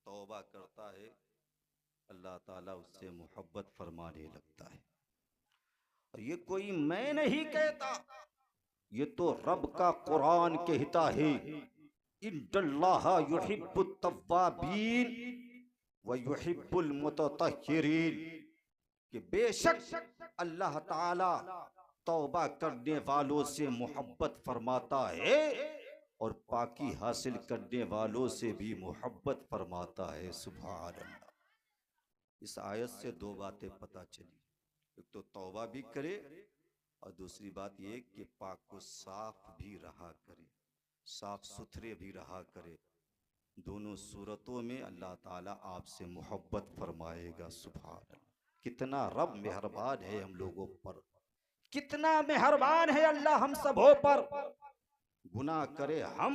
तौबा करता है अल्लाह ताला उससे मोहब्बत फरमाने लगता है। और ये कोई मैं नहीं कहता, ये तो रब का कुरान कहता है, इन्नल्लाहा युहिब्बुत तव्वाबीन व युहिब्बुल मुततहिरीन, कि बेशक अल्लाह ताला तौबा करने वालों से मोहब्बत फरमाता है और पाकी हासिल करने वालों से भी मोहब्बत फरमाता है। सुभान अल्लाह। इस आयत से दो बातें पता चली, एक तो तौबा भी करे और दूसरी बात ये कि पाक को साफ भी रहा करे, साफ सुथरे भी रहा करे। दोनों सूरतों में अल्लाह ताला आपसे मोहब्बत फरमाएगा। सुभान अल्लाह। कितना रब मेहरबान है हम लोगों पर, कितना मेहरबान है अल्लाह हम सबों पर। गुनाह करे हम,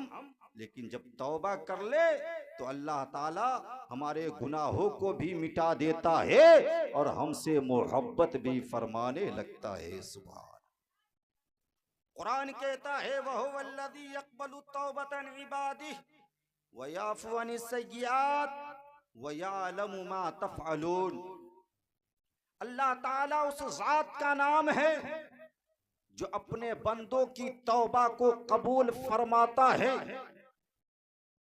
लेकिन जब तौबा कर ले तो अल्लाह ताला हमारे गुनाहों को भी मिटा देता है और हमसे मोहब्बत भी फरमाने लगता है। सुभान। कुरान कहता है वहुवल्लज़ी यक़बलु तौबत अन इबादिही व याफ़ू अनिस सय्यिआत व यअलमु मा तफ़अलून। अल्लाह ताला उस जात का नाम है जो अपने बंदों की तौबा को कबूल फरमाता है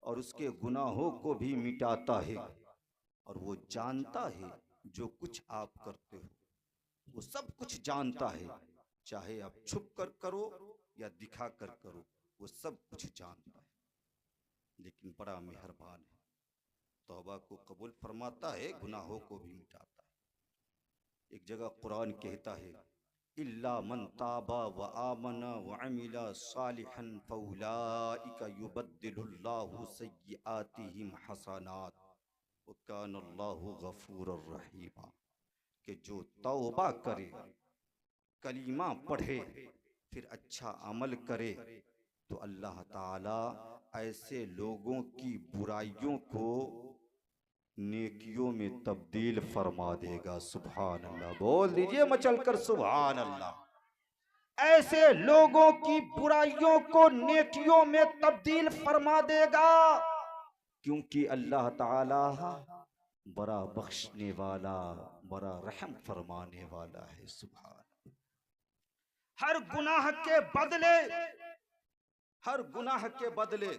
और उसके गुनाहों को भी मिटाता है। और वो जानता है जो कुछ आप करते हो, वो सब कुछ जानता है, चाहे आप छुप कर करो या दिखा कर करो, वो सब कुछ जानता है। लेकिन बड़ा मेहरबान है, तौबा को कबूल फरमाता है, गुनाहों को भी मिटाता है। एक जगह कुरान कहता है इल्ला मन ताबा व आमना व अमिला सालिहन फउलाइका युबद्दिलुल्लाहु सय्यिआतिहिम हसनात व कानल्लाहु गफूरर रहीमा, कि जो तौबा करे, कलीमा पढ़े, फिर अच्छा अमल करे तो अल्लाह ताला ऐसे लोगों की बुराइयों को नेकियों में तब्दील फरमा देगा। सुभान अल्लाह। बोल दीजिए मचल कर सुभान अल्लाह। ऐसे लोगों की बुराइयों को नेकियों में तब्दील फरमा देगा, क्योंकि अल्लाह ताला बड़ा बख्शने वाला, बड़ा रहम फरमाने वाला है। सुभान। हर गुनाह के बदले, हर गुनाह के बदले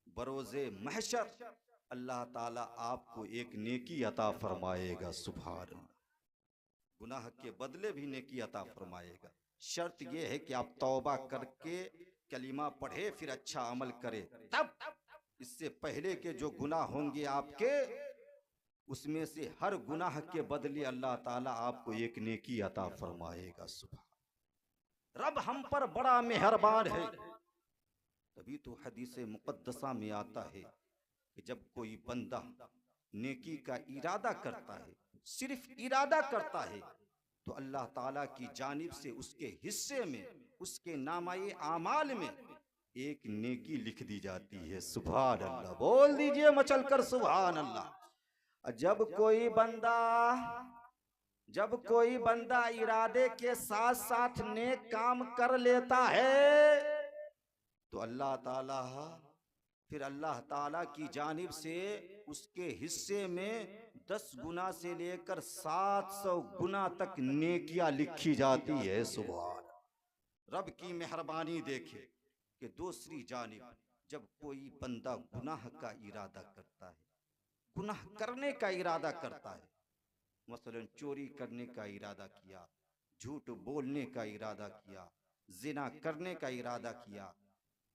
बरोज़े महशर अल्लाह ताला आपको एक नेकी अता फरमाएगा। सुभान अल्लाह। गुनाह के बदले भी नेकी अता फरमाएगा। शर्त यह है कि आप तौबा करके कलीमा पढ़े, फिर अच्छा अमल करे, तब। इससे पहले के जो गुनाह होंगे आपके, उसमें से हर गुनाह के बदले अल्लाह ताला आपको एक नेकी अता फरमाएगा। सुभान। रब हम पर बड़ा मेहरबान है। तभी तो हदीस मुक़द्दसा में आता है कि जब कोई बंदा नेकी का इरादा करता है, सिर्फ इरादा करता है, तो अल्लाह ताला की जानिब से उसके हिस्से में, उसके नामाए आमाल में एक नेकी लिख दी जाती है। सुभान अल्लाह। बोल दीजिए मचल कर सुभान अल्लाह। जब कोई बंदा इरादे के साथ साथ नेक काम कर लेता है तो फिर अल्लाह ताला की जानिब से उसके हिस्से में 10 गुना से लेकर 700 गुना तक नेकियां लिखी जाती है। सुभान। रब की मेहरबानी देखे कि दूसरी जानिब जब कोई बंदा गुनाह का इरादा करता है, गुनाह करने का इरादा करता है, मसलन चोरी करने का इरादा किया, झूठ बोलने का इरादा किया, जिना करने का इरादा किया,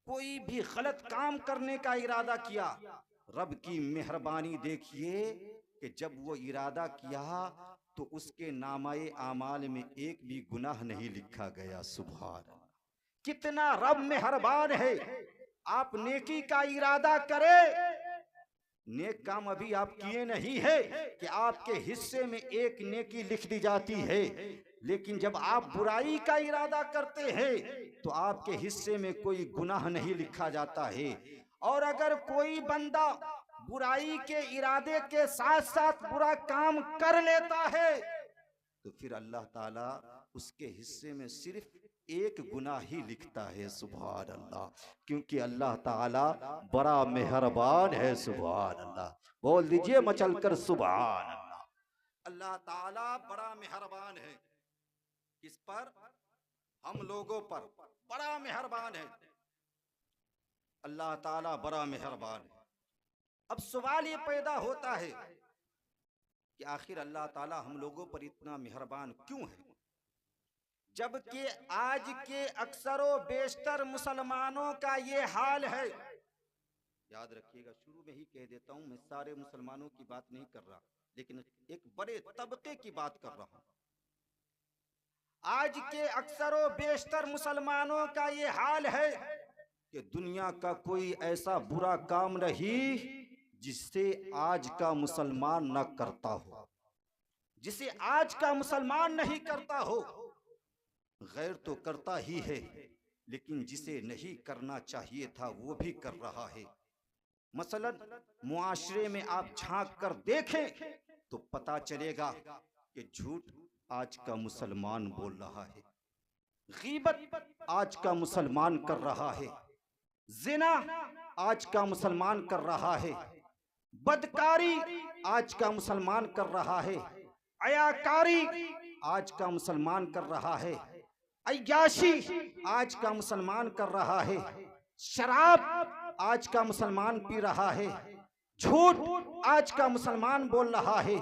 कोई भी गलत काम करने का इरादा किया, रब की मेहरबानी देखिए कि जब वो इरादा किया तो उसके नामाए आमाल में एक भी गुनाह नहीं लिखा गया। सुभान। कितना रब मेहरबान है। आप नेकी का इरादा करें, नेक काम अभी आप किए नहीं है कि आपके हिस्से में एक नेकी लिख दी जाती है, लेकिन जब आप बुराई का इरादा करते हैं तो आपके हिस्से में कोई गुनाह नहीं लिखा जाता है। और अगर कोई बंदा बुराई के इरादे के साथ साथ बुरा काम कर लेता है तो फिर अल्लाह ताला उसके हिस्से में सिर्फ एक गुनाह ही लिखता है। सुभान अल्लाह, क्योंकि अल्लाह ताला बड़ा मेहरबान है। सुभान अल्लाह, बोल दीजिए मचलकर सुभान अल्लाह। अल्लाह ताला बड़ा मेहरबान है। किस पर? हम लोगों पर बड़ा मेहरबान है। अल्लाह ताला बड़ा मेहरबान है। अब सवाल ये पैदा होता है कि आखिर अल्लाह ताला हम लोगों पर इतना मेहरबान क्यों है, जबकि आज के अक्सरों बेशतर मुसलमानों का ये हाल है। याद रखिएगा, शुरू में ही कह देता हूं, मैं सारे मुसलमानों की बात नहीं कर रहा, लेकिन एक बड़े तबके की बात कर रहा हूं। आज के अक्सरों बेशतर मुसलमानों का ये हाल है कि दुनिया का कोई ऐसा बुरा काम नहीं जिससे आज का मुसलमान न करता हो, जिसे आज का मुसलमान नहीं करता हो। गैर तो करता ही है, लेकिन जिसे नहीं करना चाहिए था वो भी कर रहा है। मसलन मुआशरे में आप झांक कर देखें तो पता चलेगा कि झूठ आज का मुसलमान बोल रहा है, गीबत आज का मुसलमान कर रहा है, जिना आज का मुसलमान कर रहा है, बदकारी आज का मुसलमान कर रहा है, अयाकारी आज का मुसलमान कर रहा है, अय्याशी आज का मुसलमान कर रहा है, शराब आज का मुसलमान पी रहा है, झूठ आज का मुसलमान बोल रहा है,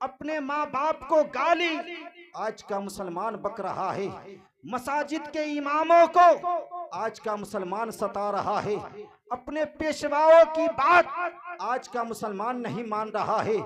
अपने माँ बाप को गाली आज का मुसलमान बक रहा है, मसाजिद के इमामों को आज का मुसलमान सता रहा है, अपने पेशवाओं की बात आज का मुसलमान नहीं मान रहा है,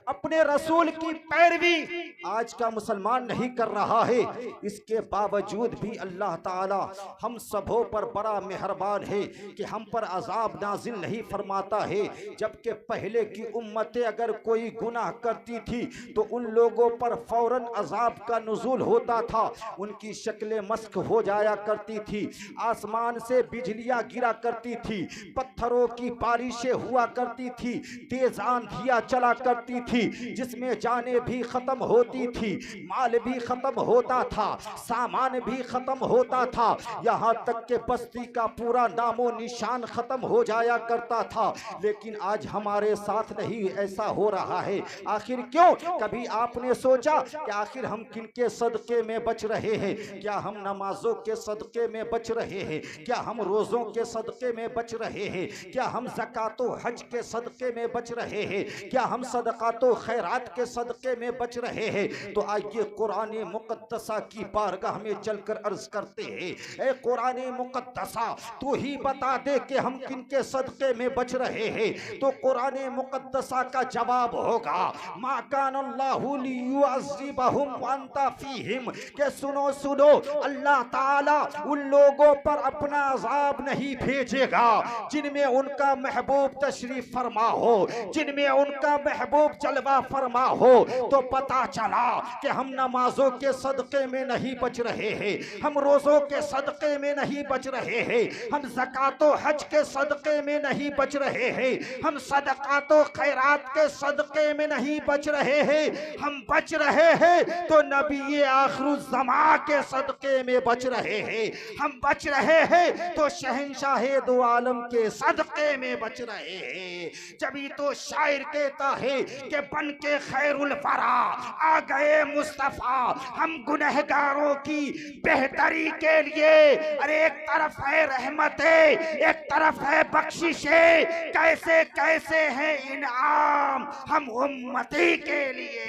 अपने रसूल की पैरवी आज का मुसलमान नहीं कर रहा है। इसके बावजूद भी अल्लाह ताला हम सबों पर बड़ा मेहरबान है कि हम पर अजाब नाजिल नहीं फरमाता है। जबकि पहले की उम्मतें अगर कोई गुनाह करती थी तो उन लोगों पर फौरन अजाब का नुज़ूल होता था, उनकी शक्लें मस्क हो जाया करती थी, आसमान से बिजलियां गिरा करती थी, पत्थरों की बारिशें हुआ करती थी, तेज आंधियां चला करती थी, जिसमें जाने भी खत्म होती थी, माल भी खत्म होता था, सामान भी खत्म होता था, यहाँ तक के बस्ती का पूरा नामो निशान खत्म हो जाया करता था। लेकिन आज हमारे साथ नहीं ऐसा हो रहा है। आखिर क्यों? कभी आपने सोचा कि आखिर हम किनके सदके में बच रहे हैं? क्या हम नमाजों के सदके में बच रहे हैं? क्या हम रोजों के सदके में बच रहे हैं? क्या हम ज़कातो हज के सदके में बच रहे हैं? क्या हम सदकातो खैरात के सदके में बच रहे हैं? तो आइए कुरान मुकद्दसा की बारगाह में चलकर अर्ज करते हैं, ए कुरान मुकद्दसा तू ही बता दे कि हम किनके सदके में बच रहे हैं। तो कुरान मुकद्दसा का जवाब होगा, मा कानल्लाहु लियुअज़्ज़िबहुम व अंता फीहिम, के सुनो सुनो, अल्लाह ताला उन लोगों पर अपना अज़ाब नहीं भेजेगा जिनमें उनका महबूब तशरीफ फरमा हो, जिनमें उनका महबूब जलवा फरमा हो। तो पता चला कि हम नमाजों के सदके में नहीं बच रहे हैं, हम रोजों के सदके में नहीं बच रहे हैं, हम ज़कातो हज के सदके में नहीं बच रहे हैं, हम सदकातो खैरात के सदके में नहीं बच रहे हैं, हम बच रहे हैं तो नबी आखिरुज़्ज़मा के सदके में बच रहे हैं, हम बच रहे हैं तो शहंशाह दो आलम के सदके में बच रहे हैं। जभी तो शायर कहता है कि बन के खैरुल फरा आ गए मुस्तफा, हम गुनहगारों की बेहतरी के लिए, अरे एक तरफ है रहमतें, एक तरफ है बख्शिशें, कैसे कैसे है इनाम हम उम्मती के लिए,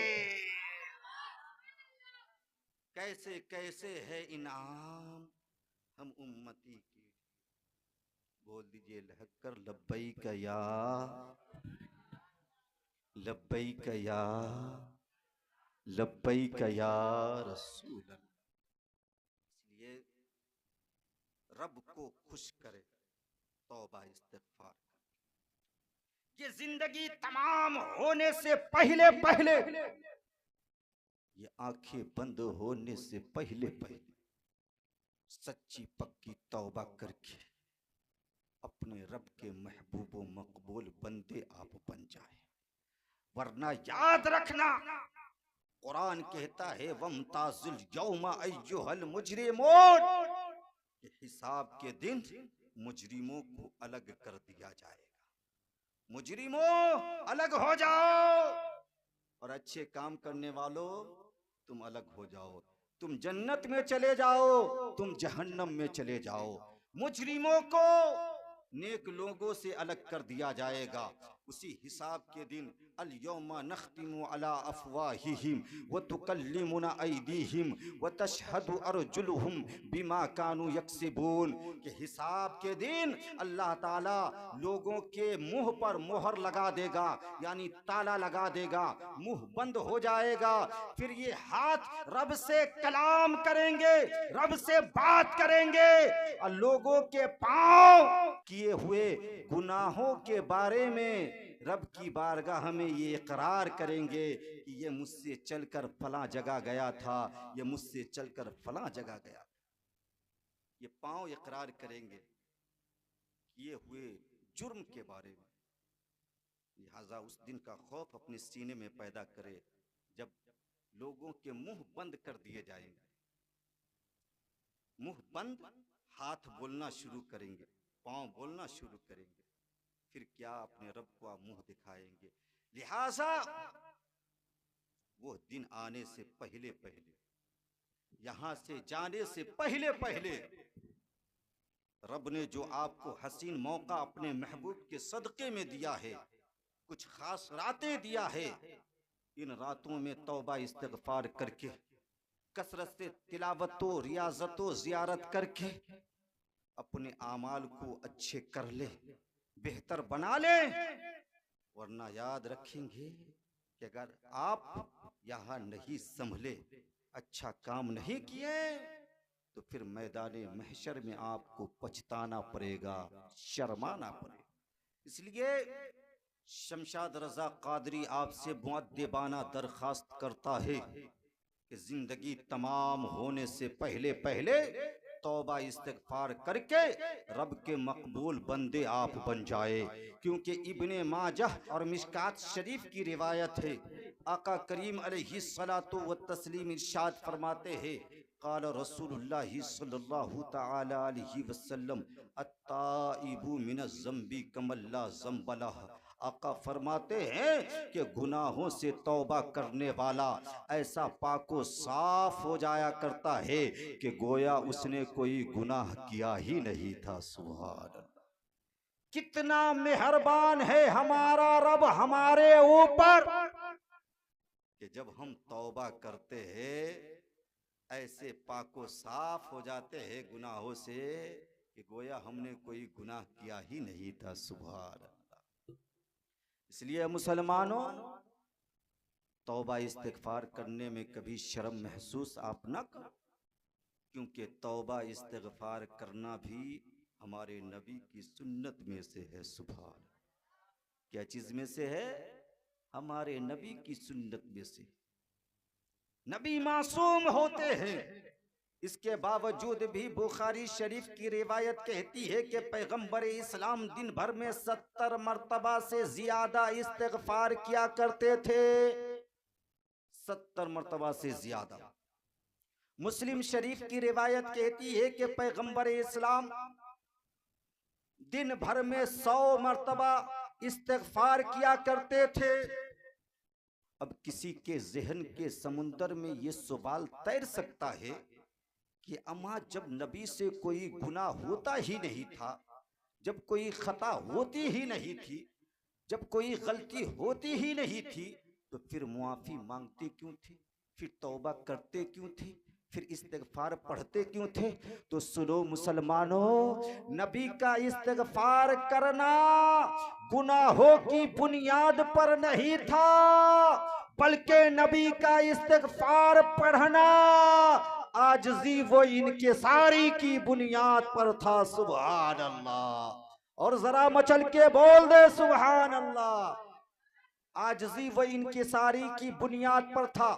कैसे कैसे है इनाम हम उम्मती के। बोल दीजिए लहकर लब्बैक या, लब्बैक या, लब्बैक या रसूल अल्लाह। इसलिए रब को खुश करे, तौबा इस्तिग़फ़ार करे। ये जिंदगी तमाम होने से पहले पहले, ये आंखें बंद होने से पहले पहले सच्ची पक्की तौबा करके अपने रब के महबूब व मकबूल बंदे आप बन जाए। वरना याद रखना, कुरान कहता है वमताज़िल यौमा अय्युहल मुजरिमून, हिसाब के दिन मुजरिमों को अलग कर दिया जाएगा। मुजरिमों अलग हो जाओ और अच्छे काम करने वालों तुम अलग हो जाओ। तुम जन्नत में चले जाओ, तुम जहन्नम में चले जाओ। मुजरिमों को नेक लोगों से अलग कर दिया जाएगा। उसी हिसाब के दिन अल यौमा नख्तिमु अला अफवाहिहिम व तुकल्लिमुना ऐदीहिम व तशहदु अर्जुलुहुम बिमा कानू यक्सिबून के हिसाब के दिन अल्लाह ताला लोगों के मुंह पर मोहर लगा देगा, यानी ताला लगा देगा, मुंह बंद हो जाएगा। फिर ये हाथ रब से कलाम करेंगे, रब से बात करेंगे और लोगों के पांव किए हुए गुनाहों के बारे में रब की बारगाह में ये इकरार करेंगे कि ये मुझसे चलकर फला जगह गया था, ये मुझसे चलकर फला जगह गया। ये पांव इकरार करेंगे किए हुए जुर्म के बारे में। लिहाजा उस दिन का खौफ अपने सीने में पैदा करे जब लोगों के मुंह बंद कर दिए जाएंगे। मुंह बंद, हाथ बोलना शुरू करेंगे, पांव बोलना शुरू करेंगे, फिर क्या अपने रब को आप मुंह दिखाएंगे। लिहाजा वो दिन आने से पहले पहले, यहां से जाने से पहले पहले रब ने जो आपको हसीन मौका अपने महबूब के सदके में दिया है, कुछ खास रातें दिया है, इन रातों में तौबा इस्तिग़फ़ार करके, कसरत से तिलावतो रियाजतो ज़ियारत करके अपने आमाल को अच्छे कर ले, बेहतर बना ले। वरना याद रखेंगे कि अगर आप यहाँ नहीं संभले, अच्छा काम नहीं किए, तो फिर मैदाने महशर में आपको पछताना पड़ेगा, शर्माना पड़ेगा। इसलिए शमशाद रजा कादरी आपसे मुअद्दिबाना दरखास्त करता है कि जिंदगी तमाम होने से पहले पहले तौबा इस्तिग़फ़ार करके रब के मकबूल बंदे आप बन जाए। क्योंकि इब्ने माजाह और मिशकात शरीफ की रिवायत है, आका करीम अलैहिस्सलातु व तस्लीम इरशाद फरमाते हैं, क़ाल रसूलुल्लाह सल्लल्लाहु तआला अलैहि वसल्लम अत्ताइबु मिनज़ ज़म्बी कमल्ला ज़म्बलह। आका फरमाते हैं कि गुनाहों से तौबा करने वाला ऐसा पाको साफ हो जाया करता है कि गोया उसने कोई गुनाह किया ही नहीं था। सुभान अल्लाह, कितना मेहरबान है हमारा रब हमारे ऊपर कि जब हम तौबा करते हैं ऐसे पाको साफ हो जाते हैं गुनाहों से कि गोया हमने कोई गुनाह किया ही नहीं था। सुभान अल्लाह। इसलिए मुसलमानों, तौबा इस्तिग़फ़ार करने में कभी शर्म महसूस आप न करो, क्योंकि तौबा इस्तिग़फ़ार करना भी हमारे नबी की सुन्नत में से है। सुभान, क्या चीज में से है? हमारे नबी की सुन्नत में से। नबी मासूम होते हैं, इसके बावजूद भी बुखारी शरीफ की रिवायत कहती है कि पैगंबर इस्लाम दिन भर में 70 मर्तबा से ज्यादा इस्तिग़फ़ार किया करते थे। 70 मर्तबा से ज्यादा। मुस्लिम शरीफ की रिवायत कहती है कि पैगंबर इस्लाम दिन भर में 100 मर्तबा इस्तिग़फ़ार किया करते थे। अब किसी के ज़हन के समुंदर में ये सवाल तैर सकता है कि अम्मा, जब नबी से कोई गुनाह होता ही नहीं था, जब कोई खता होती ही नहीं थी, जब कोई गलती होती ही नहीं थी, तो फिर मुआफ़ी मांगते क्यों थे? फिर तौबा करते क्यों थे? फिर इस्तिग़फ़ार पढ़ते क्यों थे? तो सुनो मुसलमानों, नबी का इस्तिग़फ़ार करना गुनाहों की बुनियाद पर नहीं था, बल्कि नबी का इस्तिग़फ़ार पढ़ना आजिज़ी वो इनकिसारी की बुनियाद पर था। सुभान अल्लाह। और जरा मचल के बोल दे सुभान अल्लाह। आजिज़ी व इनकिसारी की बुनियाद पर था।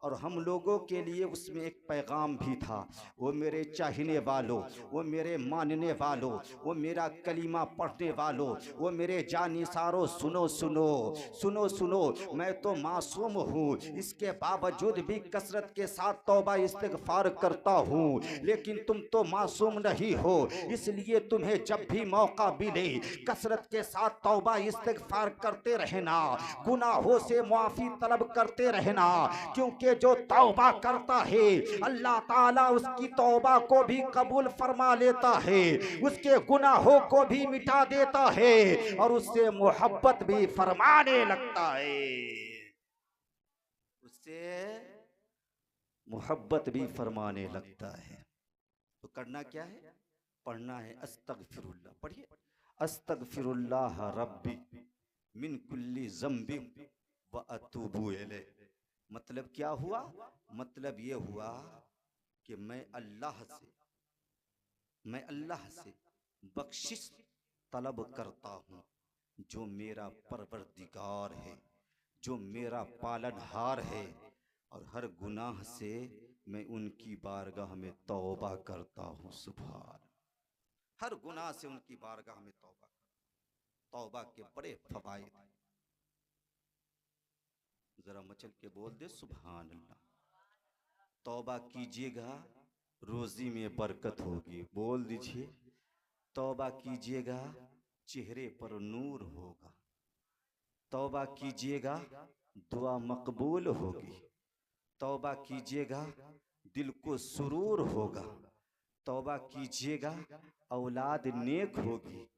और हम लोगों के लिए उसमें एक पैगाम भी था। वो मेरे चाहने वालों, वो मेरे मानने वालों, वो मेरा कलीमा पढ़ने वालों, वो मेरे जानिसारों, सुनो सुनो सुनो सुनो, मैं तो मासूम हूँ, इसके बावजूद भी कसरत के साथ तौबा इस्तिगफार करता हूँ। लेकिन तुम तो मासूम नहीं हो, इसलिए तुम्हें जब भी मौका मिले कसरत के साथ तौबा इस्तिगफार करते रहना, गुनाहों से माफी तलब करते रहना, क्योंकि जो तौबा करता है अल्लाह ताला उसकी तौबा को भी कबूल फरमा लेता है, उसके गुनाहों को भी मिटा देता है और उससे मोहब्बत भी फरमाने लगता है, उससे मोहब्बत भी फरमाने लगता है। तो करना क्या है? पढ़ना है अस्तगफिरुल्लाह। पढ़िए, अस्तगफिरुल्लाह रब्बी मिन कुल्ली ज़म्बि व अतूबु इलैह। मतलब क्या हुआ? मतलब ये हुआ कि मैं अल्लाह से बख्शिश तलब करता हूँ, जो मेरा परवरदिगार है, जो मेरा पालनहार है, और हर गुनाह से मैं उनकी बारगाह में तौबा करता हूँ। सुभान, हर गुनाह से उनकी बारगाह में तौबा। तौबा के बड़े फवाइद, जरा मचल के बोल दे सुभान अल्लाह। तौबा कीजिएगा, रोजी में बरकत होगी। बोल दीजिए, तौबा कीजिएगा, चेहरे पर नूर होगा। तौबा कीजिएगा, दुआ मकबूल होगी। तौबा कीजिएगा, दिल को सुरूर होगा। तौबा कीजिएगा, औलाद नेक होगी।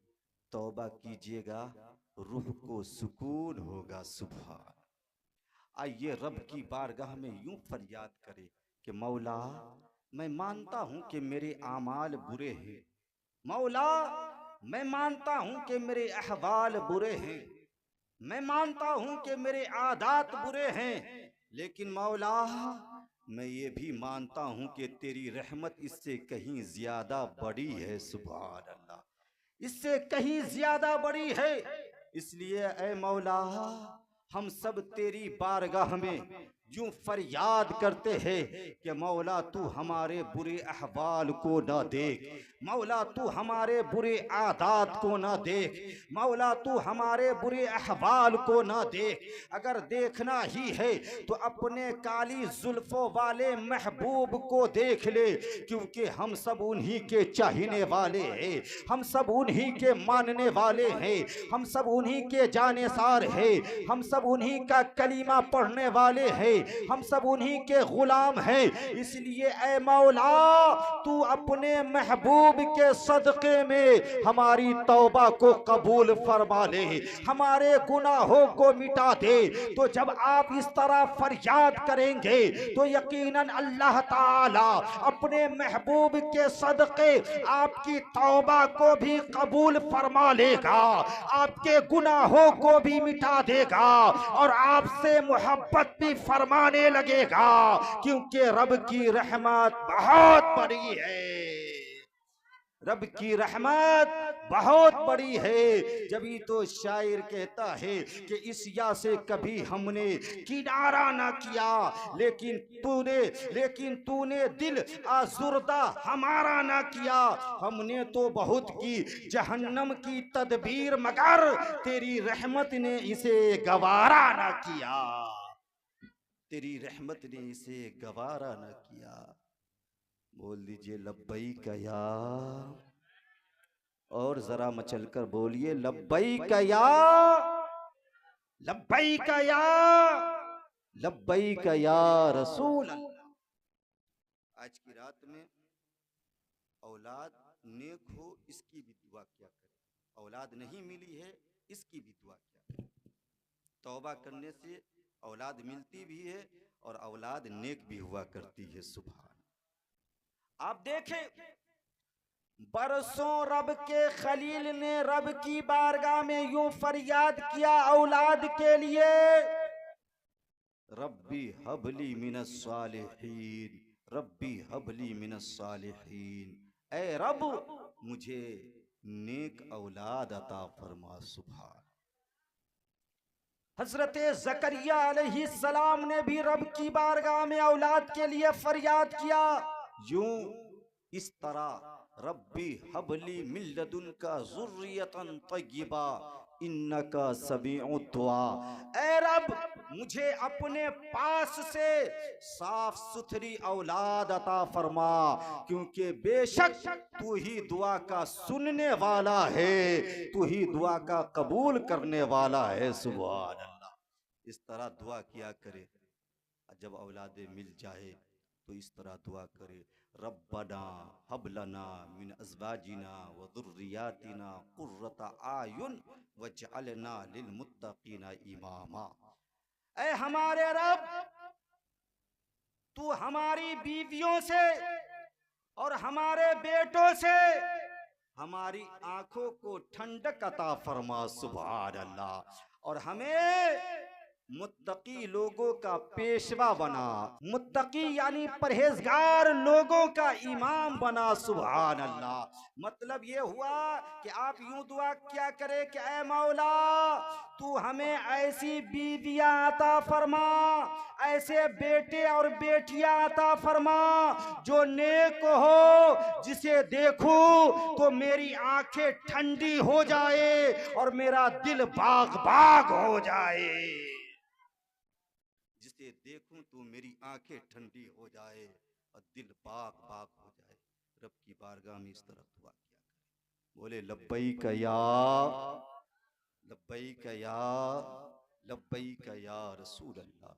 तौबा कीजिएगा, रूह को सुकून होगा। सुभान। आइए रब की बारगाह में यूं फरियाद करें कि मौला, मैं मानता हूं कि मेरे आमाल बुरे हैं। मौला, मैं मानता हूं कि मेरे अहवाल बुरे हैं। मैं मानता हूं कि मेरे आदात बुरे हैं। लेकिन मौला, मैं ये भी मानता हूं कि तेरी रहमत इससे कहीं ज्यादा बड़ी है। सुभान अल्लाह, इससे कहीं ज्यादा बड़ी है। इसलिए ऐ मौला, हम सब तेरी बारगाह में यूं फरियाद करते हैं कि मौला तू हमारे बुरे अहवाल को ना देख, मौला तू हमारे बुरे आदात को ना देख, मौला तू हमारे बुरे अहवाल को ना देख। अगर देखना ही है तो अपने काली जुल्फों वाले महबूब को देख ले, क्योंकि हम सब उन्हीं के चाहने वाले हैं, हम सब उन्हीं के मानने वाले हैं, हम सब उन्हीं के जानेसार हैं, हम सब उन्हीं का कलीमा पढ़ने वाले हैं, हम सब उन्हीं के गुलाम हैं। इसलिए ऐ मौला, तू अपने महबूब के सदक़े में हमारी तौबा को कबूल फरमा ले, हमारे गुनाहों को मिटा दे। तो जब आप इस तरह फरियाद करेंगे तो यकीनन अल्लाह ताला अपने महबूब के सदक़े आपकी तौबा को भी कबूल फरमा लेगा, आपके गुनाहों को भी मिटा देगा और आपसे मोहब्बत भी फरमाने लगेगा, क्योंकि रब की रहमत बहुत बड़ी है। रब की रहमत बहुत बड़ी है। जभी तो शायर कहता है कि इस या से कभी हमने किनारा ना किया, लेकिन तूने दिल आजुर्दा हमारा ना किया। हमने तो बहुत की जहन्नम की तदबीर, मगर तेरी रहमत ने इसे गवारा ना किया, तेरी रहमत ने इसे गवारा ना किया। बोल दीजिए लब्बैक या, और जरा मचलकर बोलिए लब्बैक या, लब्बैक या, लब्बैक या रसूल अल्लाह। आज की रात में औलाद नेक हो इसकी भी दुआ किया करें, औलाद नहीं मिली है इसकी भी दुआ किया करें। तौबा करने से औलाद मिलती भी है और औलाद नेक भी हुआ करती है। सुभान। आप देखें, बरसों रब के खलील ने रब की बारगाह में यूं फरियाद किया औलाद के लिए, रब्बी हबली मिनस सालिहीन, रब्बी हबली मिनस सालिहीन। ऐ रब, मुझे नेक औलाद अता फरमा। सुभान। हजरत जकरिया अलैहिस्सलाम ने भी रब की बारगाह में औलाद के लिए फरियाद किया, यूं इस तरह, रब्बी हबली मिन लदुनका ज़ुर्रियतन तय्यिबा इन्नका समीउ दुआ। ऐ रब, मुझे अपने पास से साफ सुथरी औलाद अता फरमा, क्योंकि बेशक तू ही दुआ का सुनने वाला है, तू ही दुआ का कबूल करने वाला है। सुभान अल्लाह। इस तरह दुआ किया करे, जब औलादे मिल जाए तो इस तरह दुआ करे, रब्बना हबलना मिन अज़वाजिना व दुर्रियातिना कुर्रता आयुन वजअलना लिलमुत्तकीना इमामा। ऐ हमारे रब, तू हमारी बीवियों से और हमारे बेटों से हमारी आंखों को ठंडक अता फरमा। सुभान अल्लाह। और हमें मुत्तकी लोगों का पेशवा बना, मुत्तकी यानी परहेजगार लोगों का इमाम बना। सुभान अल्लाह। मतलब ये हुआ कि आप यूं दुआ क्या करे कि ऐ मौला, तू हमें ऐसी बीवियां अता फरमा, ऐसे बेटे और बेटियां अता फरमा जो नेक हो, जिसे देखूं तो मेरी आंखें ठंडी हो जाए और मेरा दिल बाग बाग हो जाए। जिसे देखूं तो मेरी आंखें ठंडी हो जाए और दिल बाग बाग हो जाए। रब की बारगाह में इस तरह दुआ किया करें। बोले लब्बैक या, लब्बैक या, लब्बैक या रसूल अल्लाह।